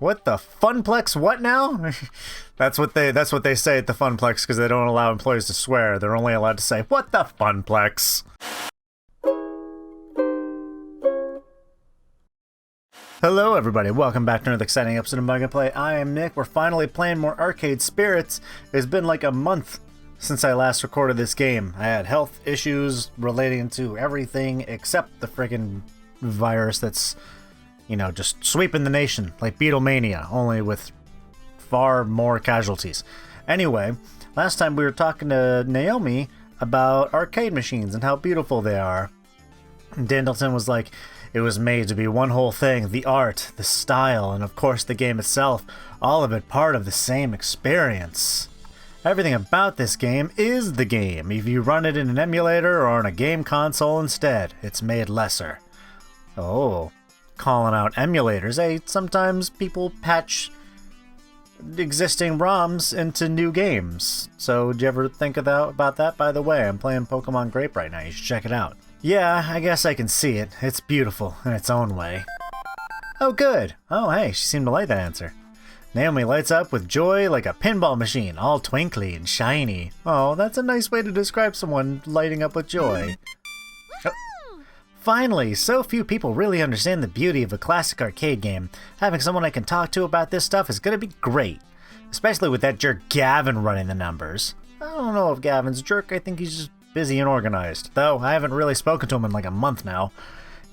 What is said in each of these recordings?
What the Funplex? What now? That's what they say at the Funplex because they don't allow employees to swear. They're only allowed to say, "What the Funplex?" Hello everybody, welcome back to another exciting episode of MugAndPlay. I am Nick. We're finally playing more Arcade Spirits. It's been like a month since I last recorded this game. I had health issues relating to everything except the friggin' virus that's, you know, just sweeping the nation like Beatlemania, only with far more casualties. Anyway, last time we were talking to Naomi about arcade machines and how beautiful they are. Dandleton was like, it was made to be one whole thing, the art, the style, and of course the game itself, all of it part of the same experience. Everything about this game is the game. If you run it in an emulator or on a game console instead, it's made lesser. Oh, calling out emulators. Hey, sometimes people patch existing ROMs into new games. So, did you ever think about that? By the way, I'm playing Pokemon Grape right now. You should check it out. Yeah, I guess I can see it. It's beautiful in its own way. Oh, good. Oh, hey, she seemed to like that answer. Naomi lights up with joy like a pinball machine, all twinkly and shiny. Oh, that's a nice way to describe someone lighting up with joy. Oh. Finally, so few people really understand the beauty of a classic arcade game. Having someone I can talk to about this stuff is gonna be great. Especially with that jerk Gavin running the numbers. I don't know if Gavin's a jerk, I think he's just busy and organized. Though, I haven't really spoken to him in like a month now.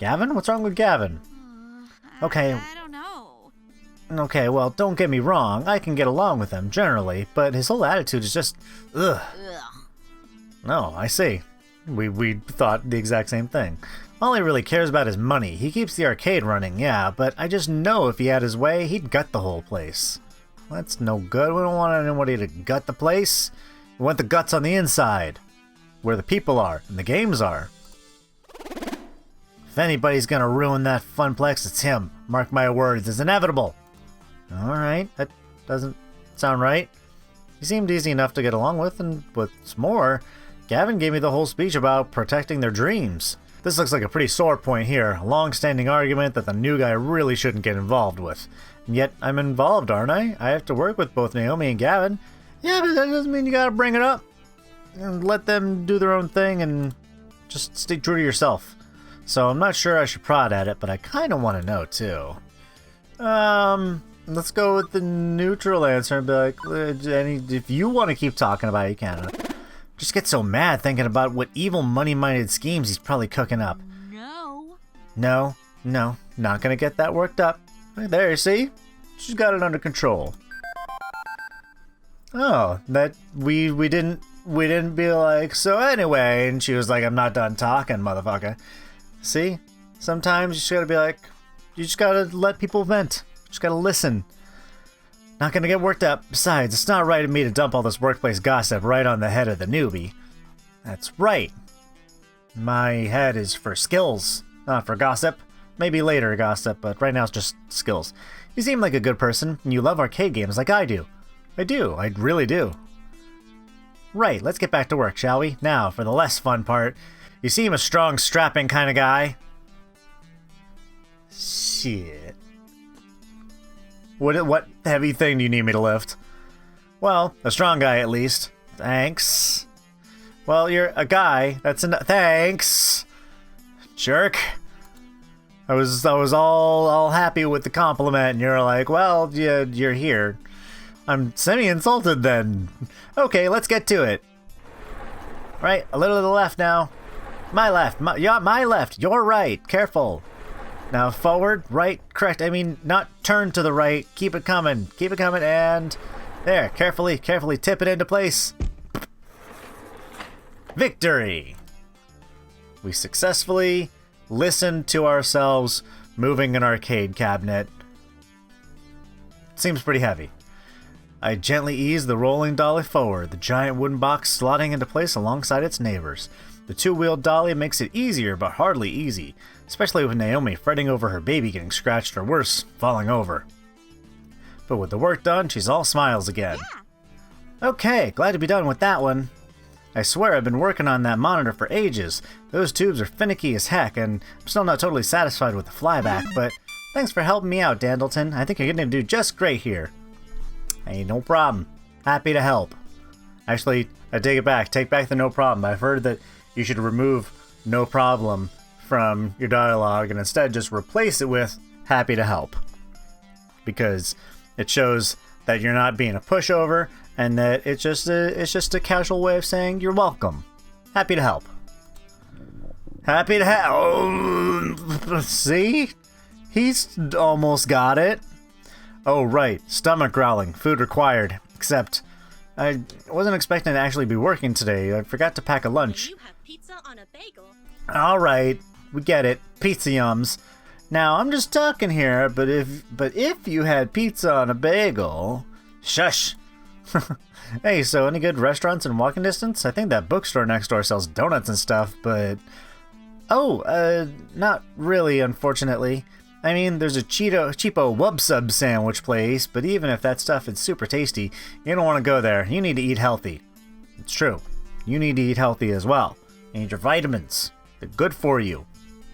Gavin? What's wrong with Gavin? Okay. I don't know. Okay, well, don't get me wrong. I can get along with him, generally, but his whole attitude is just... ugh. No, I see. We thought the exact same thing. All he really cares about is money. He keeps the arcade running, yeah, but I just know if he had his way, he'd gut the whole place. That's no good. We don't want anybody to gut the place. We want the guts on the inside, where the people are and the games are. If anybody's gonna ruin that Funplex, it's him. Mark my words, it's inevitable. Alright, that doesn't sound right. He seemed easy enough to get along with, and what's more, Gavin gave me the whole speech about protecting their dreams. This looks like a pretty sore point here, a long-standing argument that the new guy really shouldn't get involved with. And yet, I'm involved, aren't I? I have to work with both Naomi and Gavin. Yeah, but that doesn't mean you gotta bring it up. And let them do their own thing and just stay true to yourself. So I'm not sure I should prod at it, but I kind of want to know too. Let's go with the neutral answer and be like, if you want to keep talking about it, you can. Just get so mad thinking about what evil money-minded schemes he's probably cooking up. No, not gonna get that worked up. Right there, see? She's got it under control. Oh, that we didn't be like, so anyway, and she was like, I'm not done talking, motherfucker. See? Sometimes you just gotta be like, you just gotta let people vent. You just gotta listen. Not gonna get worked up. Besides, it's not right of me to dump all this workplace gossip right on the head of the newbie. That's right. My head is for skills, not for gossip. Maybe later gossip, but right now it's just skills. You seem like a good person, and you love arcade games like I do. I do, I really do. Right, let's get back to work, shall we? Now, for the less fun part. You seem a strong, strapping kind of guy. Shit. What heavy thing do you need me to lift? Well, a strong guy at least. Thanks. Well, you're a guy. That's enough. Thanks. Jerk. I was all happy with the compliment, and you're like, well, yeah, you're here. I'm semi-insulted then. Okay, let's get to it. Right, a little to the left now. My left, my left, your right, careful. Now forward, right, correct, I mean, not turn to the right, keep it coming, and there, carefully tip it into place. Victory! We successfully listened to ourselves moving an arcade cabinet. Seems pretty heavy. I gently eased the rolling dolly forward, the giant wooden box slotting into place alongside its neighbors. The two-wheeled dolly makes it easier, but hardly easy, especially with Naomi fretting over her baby getting scratched or worse, falling over. But with the work done, she's all smiles again. Yeah. Okay, glad to be done with that one. I swear I've been working on that monitor for ages. Those tubes are finicky as heck, and I'm still not totally satisfied with the flyback, but Thanks for helping me out, Dandleton. I think you're gonna do just great here. Hey, no problem. Happy to help. Actually, I take it back. Take back the no problem. I've heard that you should remove no problem from your dialogue and instead just replace it with happy to help. Because it shows that you're not being a pushover and that it's just a casual way of saying you're welcome. Happy to help. Happy to help. See? He's almost got it. Oh, right. Stomach growling. Food required. Except, I wasn't expecting to actually be working today. I forgot to pack a lunch. You have pizza on a bagel. Alright. We get it. Pizza yums. Now, I'm just talking here, but if you had pizza on a bagel... Shush! Hey, so any good restaurants in walking distance? I think that bookstore next door sells donuts and stuff, but... Oh, not really, unfortunately. I mean, there's a cheapo wub sub sandwich place, but even if that stuff is super tasty, you don't want to go there. You need to eat healthy. It's true. You need to eat healthy as well. You need your vitamins. They're good for you.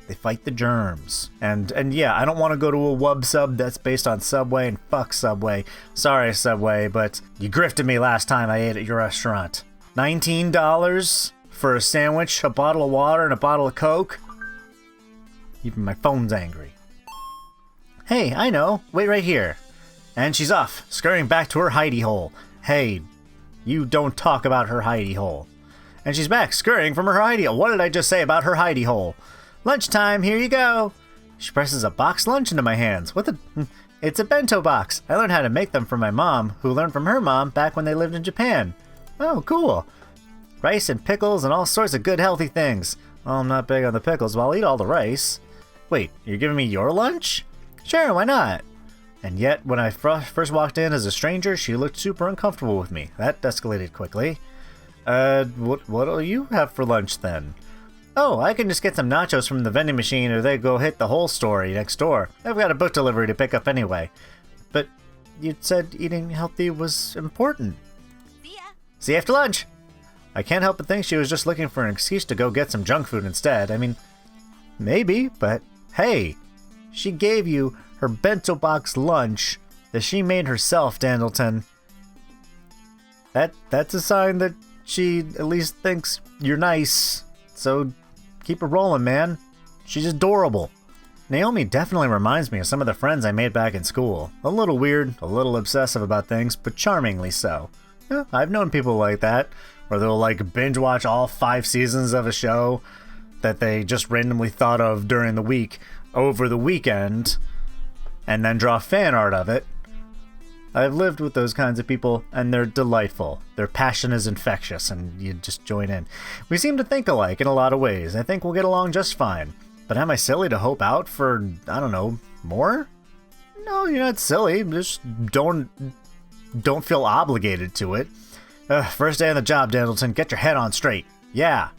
They fight the germs. And yeah, I don't want to go to a wub sub that's based on Subway, and fuck Subway. Sorry, Subway, but you grifted me last time I ate at your restaurant. $19 for a sandwich, a bottle of water, and a bottle of Coke? Even my phone's angry. Hey, I know. Wait right here. And she's off, scurrying back to her hidey hole. Hey, you don't talk about her hidey hole. And she's back, scurrying from her hidey hole. What did I just say about her hidey hole? Lunchtime, here you go. She presses a box lunch into my hands. What the... It's a bento box. I learned how to make them from my mom, who learned from her mom back when they lived in Japan. Oh, cool. Rice and pickles and all sorts of good healthy things. Well, I'm not big on the pickles, but I'll eat all the rice. Wait, you're giving me your lunch? Sure, why not? And yet, when I first walked in as a stranger, she looked super uncomfortable with me. That escalated quickly. What'll you have for lunch then? Oh, I can just get some nachos from the vending machine or they go hit the whole store next door. I've got a book delivery to pick up anyway. But you said eating healthy was important. See ya. See you after lunch. I can't help but think she was just looking for an excuse to go get some junk food instead. I mean, maybe, but hey, she gave you her bento box lunch that she made herself, Dandleton. That's a sign that she at least thinks you're nice. So keep her rolling, man. She's adorable. Naomi definitely reminds me of some of the friends I made back in school. A little weird, a little obsessive about things, but charmingly so. Yeah, I've known people like that, where they'll like binge watch all 5 seasons of a show that they just randomly thought of during the week over the weekend and then draw fan art of it. I've lived with those kinds of people, and they're delightful. Their passion is infectious, and you just join in. We seem to think alike in a lot of ways. I think we'll get along just fine. But am I silly to hope out for, I don't know, more? No, you're not silly. Just don't feel obligated to it. First day on the job, Dandleton. Get your head on straight. Yeah.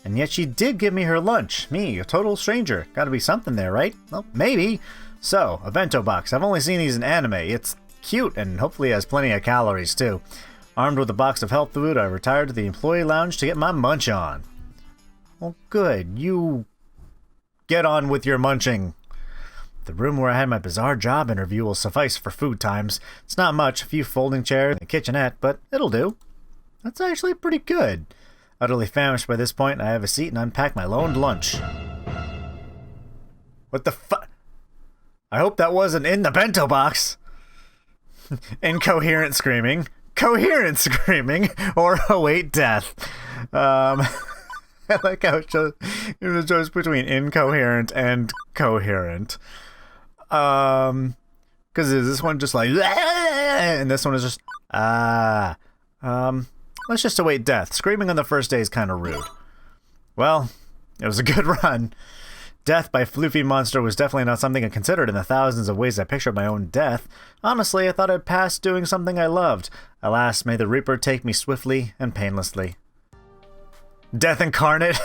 And yet she did give me her lunch. Me, a total stranger. Gotta be something there, right? Well, maybe. So, a bento box. I've only seen these in anime. It's cute and hopefully has plenty of calories too. Armed with a box of health food, I retired to the employee lounge to get my munch on. Well, good. You get on with your munching. The room where I had my bizarre job interview will suffice for food times. It's not much, a few folding chairs and a kitchenette, but it'll do. That's actually pretty good. Utterly famished by this point, I have a seat and unpack my loaned lunch. What the fuck? I hope that wasn't in the bento box. Incoherent screaming. Coherent screaming. Or await death. I like how it shows the choice between incoherent and coherent. Because is this one just like... And this one is just... Let's just await death. Screaming on the first day is kind of rude. Well, it was a good run. Death by floofy monster was definitely not something I considered in the thousands of ways I pictured my own death. Honestly, I thought I'd pass doing something I loved. Alas, may the Reaper take me swiftly and painlessly. Death incarnate?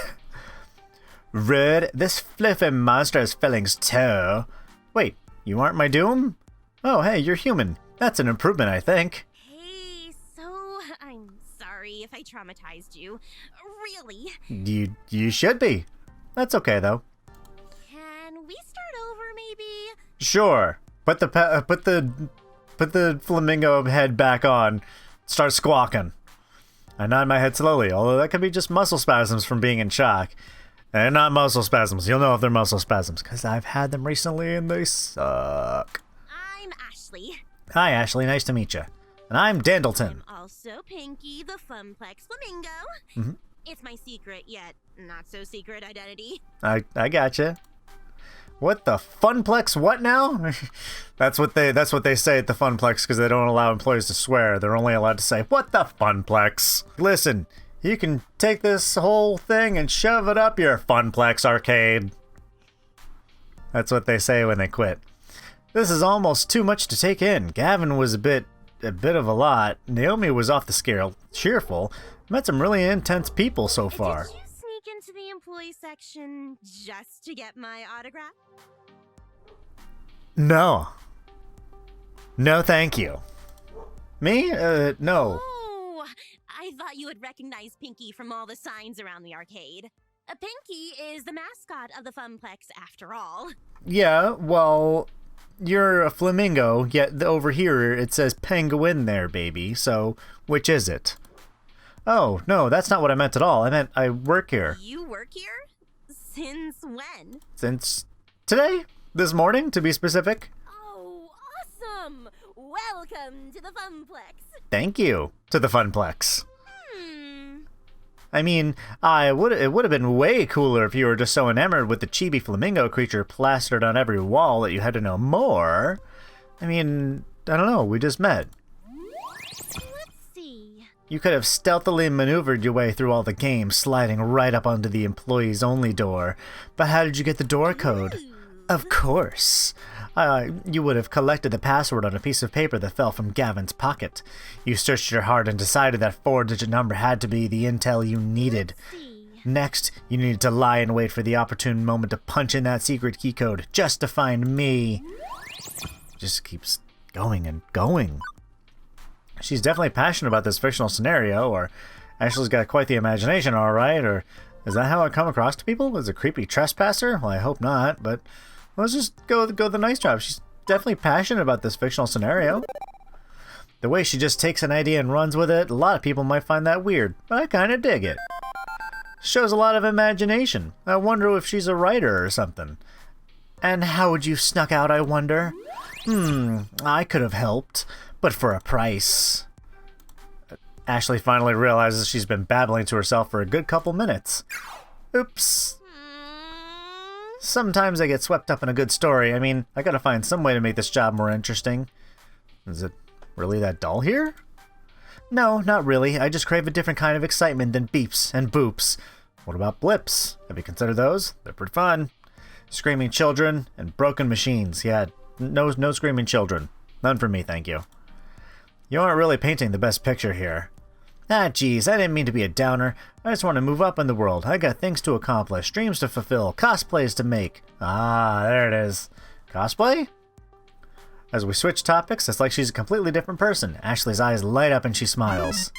Rude, this floofy monster has feelings too. Wait, you aren't my doom? Oh, hey, you're human. That's an improvement, I think. Hey, so I'm sorry if I traumatized you. Really. You should be. That's okay, though. Can we start over maybe? Sure. Put the flamingo head back on. Start squawking. I nod my head slowly, although that could be just muscle spasms from being in shock. And not muscle spasms. You'll know if they're muscle spasms, because I've had them recently and they suck. I'm Ashley. Hi, Ashley. Nice to meet you. And I'm Dandleton. I'm also Pinky, the Funplex flamingo. Mm-hmm. It's my secret, yet not so secret identity. I gotcha. What the Funplex? What now? That's what they say at the Funplex because they don't allow employees to swear. They're only allowed to say, "What the Funplex?" Listen, you can take this whole thing and shove it up your Funplex arcade. That's what they say when they quit. This is almost too much to take in. Gavin was a bit of a lot. Naomi was off the scale, cheerful. Met some really intense people so far. Did you sneak into the employee section just to get my autograph? No. No, thank you. Me? No. Oh, I thought you would recognize Pinky from all the signs around the arcade. Pinky is the mascot of the Funplex, after all. Yeah, well, you're a flamingo, yet over here it says penguin there, baby. So, which is it? Oh, no, that's not what I meant at all. I meant I work here. You work here? Since when? Since today? This morning, to be specific. Oh, awesome! Welcome to the Funplex. Thank you to the Funplex. Hmm. I mean, it would have been way cooler if you were just so enamored with the chibi flamingo creature plastered on every wall that you had to know more. I mean, I don't know, we just met. Let's see. You could have stealthily maneuvered your way through all the games, sliding right up onto the employees only door. But how did you get the door code? Of course. You would have collected the password on a piece of paper that fell from Gavin's pocket. You searched your heart and decided that 4-digit number had to be the intel you needed. Next, you needed to lie in wait for the opportune moment to punch in that secret key code just to find me. Just keeps going and going. She's definitely passionate about this fictional scenario, or Ashley's got quite the imagination, all right, or is that how I come across to people? As a creepy trespasser? Well, I hope not, but let's just go the nice job. She's definitely passionate about this fictional scenario. The way she just takes an idea and runs with it, a lot of people might find that weird, but I kind of dig it. Shows a lot of imagination. I wonder if she's a writer or something. And how would you snuck out, I wonder? I could have helped, but for a price. Ashley finally realizes she's been babbling to herself for a good couple minutes. Oops. Sometimes I get swept up in a good story. I mean, I gotta find some way to make this job more interesting. Is it really that dull here? No, not really. I just crave a different kind of excitement than beeps and boops. What about blips? Have you considered those? They're pretty fun. Screaming children and broken machines. Yeah, no screaming children. None for me, thank you. You aren't really painting the best picture here. Ah, geez, I didn't mean to be a downer. I just want to move up in the world. I got things to accomplish, dreams to fulfill, cosplays to make. Ah, there it is. Cosplay? As we switch topics, it's like she's a completely different person. Ashley's eyes light up and she smiles.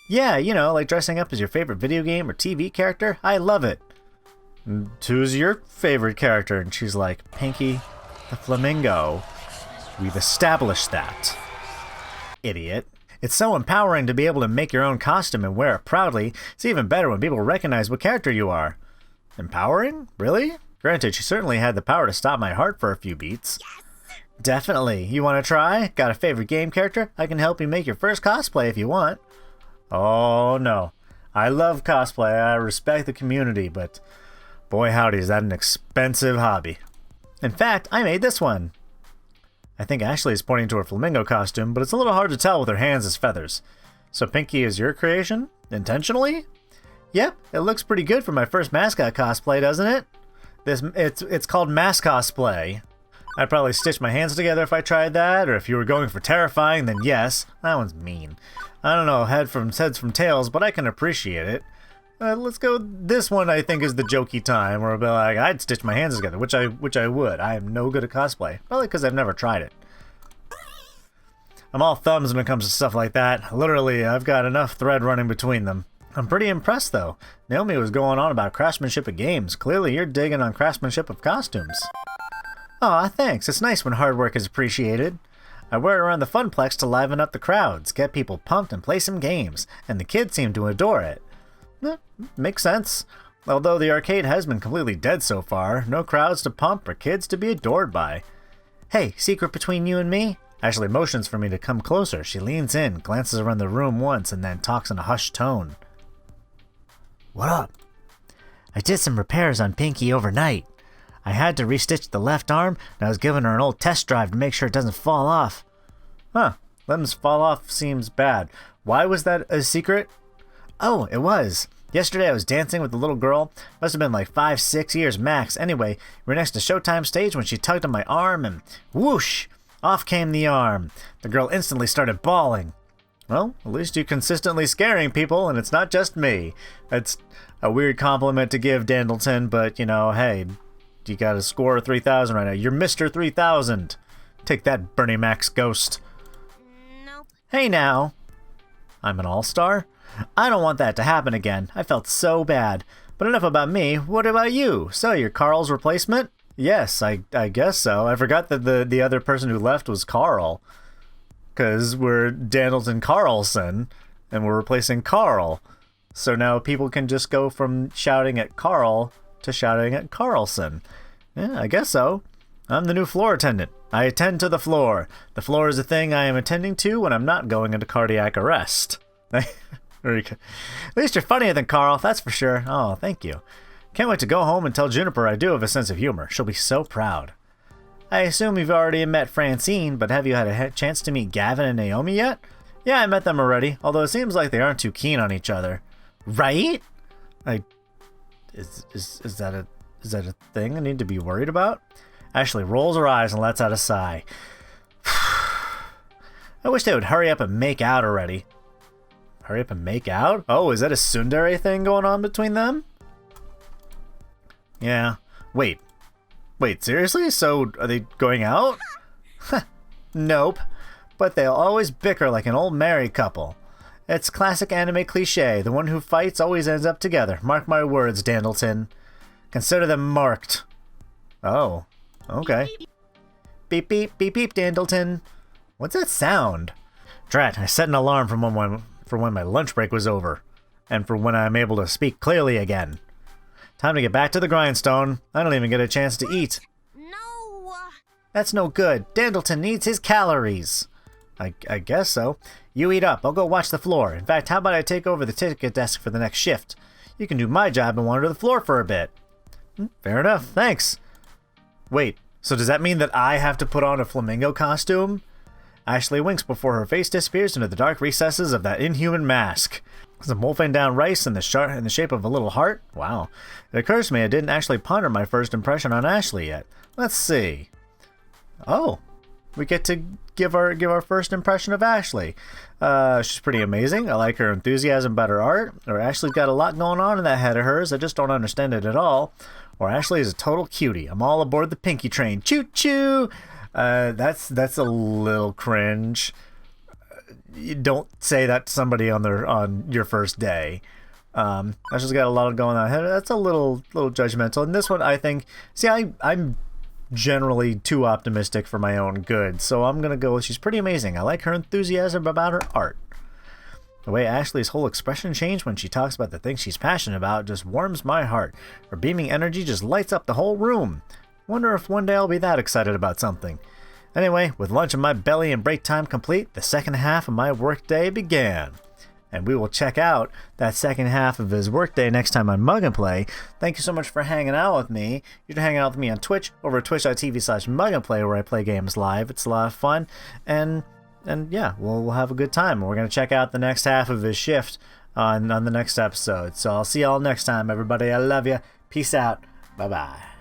Yeah, you know, like dressing up as your favorite video game or TV character. I love it. And who's your favorite character? And she's like, Pinky the Flamingo. We've established that. Idiot. It's so empowering to be able to make your own costume and wear it proudly. It's even better when people recognize what character you are. Empowering? Really? Granted, she certainly had the power to stop my heart for a few beats. Yes! Definitely. You want to try? Got a favorite game character? I can help you make your first cosplay if you want. Oh, no. I love cosplay. I respect the community, but boy howdy, is that an expensive hobby. In fact, I made this one. I think Ashley is pointing to her flamingo costume, but it's a little hard to tell with her hands as feathers. So Pinky is your creation? Intentionally? Yep, it looks pretty good for my first Mascot cosplay, doesn't it? It's called Mascosplay. I'd probably stitch my hands together if I tried that, or if you were going for terrifying, then yes. That one's mean. I don't know heads from tails, but I can appreciate it. Let's go. This one I think is the jokey time where I'll be like, I'd stitch my hands together, which I would. I am no good at cosplay, probably because I've never tried it. I'm all thumbs when it comes to stuff like that. Literally, I've got enough thread running between them. I'm pretty impressed though. Naomi was going on about craftsmanship of games. Clearly, you're digging on craftsmanship of costumes. Aw, thanks. It's nice when hard work is appreciated. I wear it around the Funplex to liven up the crowds, get people pumped, and play some games, and the kids seem to adore it. Makes sense. Although the arcade has been completely dead so far, no crowds to pump or kids to be adored by. Hey, secret between you and me? Ashley motions for me to come closer. She leans in, glances around the room once, and then talks in a hushed tone. What up? I did some repairs on Pinky overnight. I had to restitch the left arm, and I was giving her an old test drive to make sure it doesn't fall off. Huh, limbs fall off seems bad. Why was that a secret? Oh, it was. Yesterday I was dancing with a little girl. Must have been like 5-6 years max. Anyway, we were next to Showtime stage when she tugged on my arm and whoosh! Off came the arm. The girl instantly started bawling. Well, at least you're consistently scaring people, and it's not just me. That's a weird compliment to give, Dandleton, but, you know, hey, you got a score of 3,000 right now. You're Mr. 3000. Take that, Bernie Mac's ghost. Nope. Hey now. I'm an all-star? I don't want that to happen again. I felt so bad. But enough about me. What about you? So, you're Carl's replacement? Yes, I guess so. I forgot that the other person who left was Carl. Because we're Dandleton Carlson, and we're replacing Carl. So now people can just go from shouting at Carl to shouting at Carlson. Yeah, I guess so. I'm the new floor attendant. I attend to the floor. The floor is a thing I am attending to when I'm not going into cardiac arrest. Very good. At least you're funnier than Carl, that's for sure. Oh, thank you. Can't wait to go home and tell Juniper I do have a sense of humor. She'll be so proud. I assume you've already met Francine, but have you had a chance to meet Gavin and Naomi yet? Yeah, I met them already, although it seems like they aren't too keen on each other. Right? Is that a thing I need to be worried about? Ashley rolls her eyes and lets out a sigh. I wish they would hurry up and make out already. Hurry up and make out? Oh, is that a tsundere thing going on between them? Yeah. Wait, seriously? So, are they going out? Nope. But they'll always bicker like an old married couple. It's classic anime cliche. The one who fights always ends up together. Mark my words, Dandleton. Consider them marked. Oh, okay. Beep, beep, beep, beep, Dandleton. What's that sound? Drat, I set an alarm for when my lunch break was over. And for when I'm able to speak clearly again. Time to get back to the grindstone. I don't even get a chance to eat. No! That's no good. Dandleton needs his calories. I guess so. You eat up. I'll go watch the floor. In fact, how about I take over the ticket desk for the next shift? You can do my job and wander the floor for a bit. Fair enough. Thanks. Wait, so does that mean that I have to put on a flamingo costume? Ashley winks before her face disappears into the dark recesses of that inhuman mask. Some wolfing down rice in the shape of a little heart? Wow. It occurs to me I didn't actually ponder my first impression on Ashley yet. Let's see. Oh, we get to give our first impression of Ashley. She's pretty amazing. I like her enthusiasm about her art. Or Ashley's got a lot going on in that head of hers. I just don't understand it at all. Or Ashley is a total cutie. I'm all aboard the Pinky train. Choo choo! That's a little cringe. You don't say that to somebody on your first day. Ashley's got a lot going on. That's a little judgmental. And this one, I think, see, I'm generally too optimistic for my own good, so I'm gonna go with she's pretty amazing. I like her enthusiasm about her art. The way Ashley's whole expression changed when she talks about the things she's passionate about just warms my heart. Her beaming energy just lights up the whole room. Wonder if one day I'll be that excited about something. Anyway, with lunch in my belly and break time complete, the second half of my workday began. And we will check out that second half of his workday next time on Mug&Play. Thank you so much for hanging out with me. You can hang out with me on Twitch over at twitch.tv/Mug&Play, where I play games live. It's a lot of fun. And yeah, we'll have a good time. We're going to check out the next half of his shift on the next episode. So I'll see y'all next time, everybody. I love you. Peace out. Bye-bye.